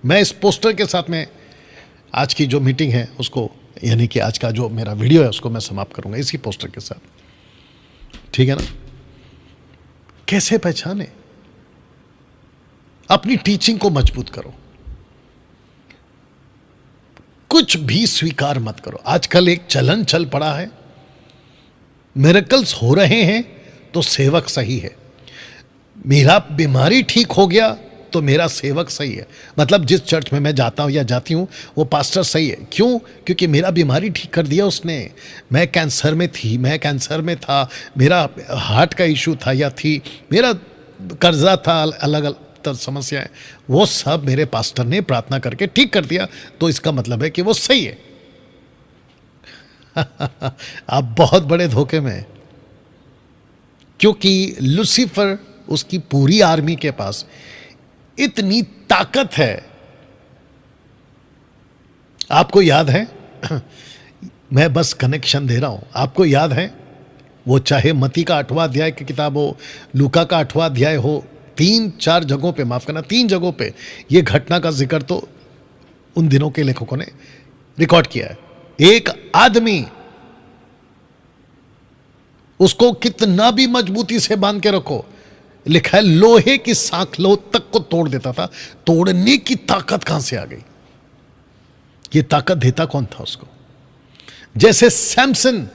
मैं इस पोस्टर के साथ में आज की जो मीटिंग है उसको, यानी कि आज का जो मेरा वीडियो है उसको मैं समाप्त करूंगा इसी पोस्टर के साथ, ठीक है ना। कैसे पहचाने? अपनी टीचिंग को मजबूत करो, कुछ भी स्वीकार मत करो। आजकल एक चलन चल पड़ा है, मिरेकल्स हो रहे हैं तो सेवक सही है। मेरा बीमारी ठीक हो गया तो मेरा सेवक सही है। मतलब जिस चर्च में मैं जाता हूं या जाती हूं वो पास्टर सही है। क्यों? क्योंकि मेरा बीमारी ठीक कर दिया उसने। मैं कैंसर में थी, मैं कैंसर में था, मेरा हार्ट का इशू था या थी, मेरा कर्जा था, अलग अलग समस्याएं, वो सब मेरे पास्टर ने प्रार्थना करके ठीक कर दिया, तो इसका मतलब है कि वो सही है। आप बहुत बड़े धोखे में हैं, क्योंकि लूसीफर, उसकी पूरी आर्मी के पास इतनी ताकत है। आपको याद है मैं बस कनेक्शन दे रहा हूं, आपको याद है वो चाहे मती का 8वां अध्याय की किताब हो, लूका का 8वां अध्याय हो, 3-4 जगहों पे, माफ करना 3 जगहों पे ये घटना का जिक्र तो उन दिनों के लेखकों ने रिकॉर्ड किया है। एक आदमी, उसको कितना भी मजबूती से बांध के रखो, लिखा है लोहे की सांखलों तक को तोड़ देता था। तोड़ने की ताकत कहां से आ गई? ये ताकत देता कौन था उसको? जैसे सैमसन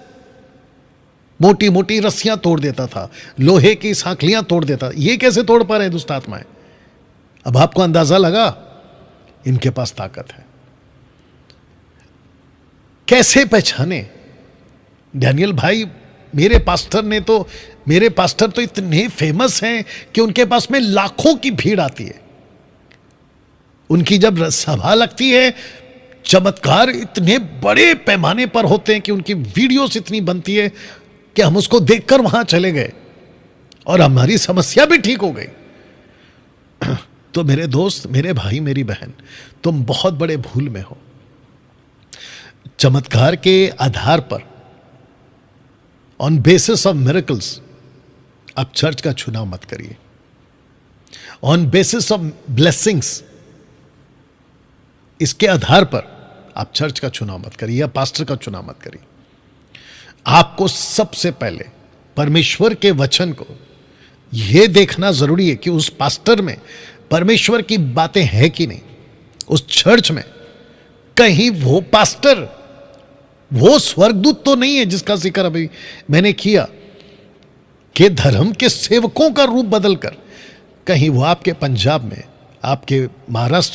मोटी मोटी रस्सियां तोड़ देता था, लोहे की सांखलियां तोड़ देता, ये कैसे तोड़ पा रहे दुष्ट आत्माएं? अब आपको अंदाजा लगा, इनके पास ताकत है। कैसे पहचाने? डैनियल भाई, मेरे पास्टर तो इतने फेमस हैं कि उनके पास में लाखों की भीड़ आती है। उनकी जब सभा लगती है, चमत्कार इतने बड़े पैमाने पर होते हैं कि उनकी वीडियोस इतनी बनती है कि हम उसको देखकर वहां चले गए और हमारी समस्या भी ठीक हो गई। तो मेरे दोस्त, मेरे भाई, मेरी बहन, तुम बहुत बड़े भूल में हो। चमत्कार के आधार पर, ऑन बेसिस ऑफ मिरेकल्स, आप चर्च का चुनाव मत करिए। ऑन बेसिस ऑफ ब्लेसिंग्स, इसके आधार पर आप चर्च का चुनाव मत करिए या पास्टर का चुनाव मत करिए। आपको सबसे पहले परमेश्वर के वचन को यह देखना जरूरी है कि उस पास्टर में परमेश्वर की बातें हैं कि नहीं। उस चर्च में कहीं वो पास्टर, वो स्वर्गदूत तो नहीं है जिसका जिक्र अभी मैंने किया, कि धर्म के सेवकों का रूप बदलकर कहीं वो आपके पंजाब में, आपके महाराष्ट्र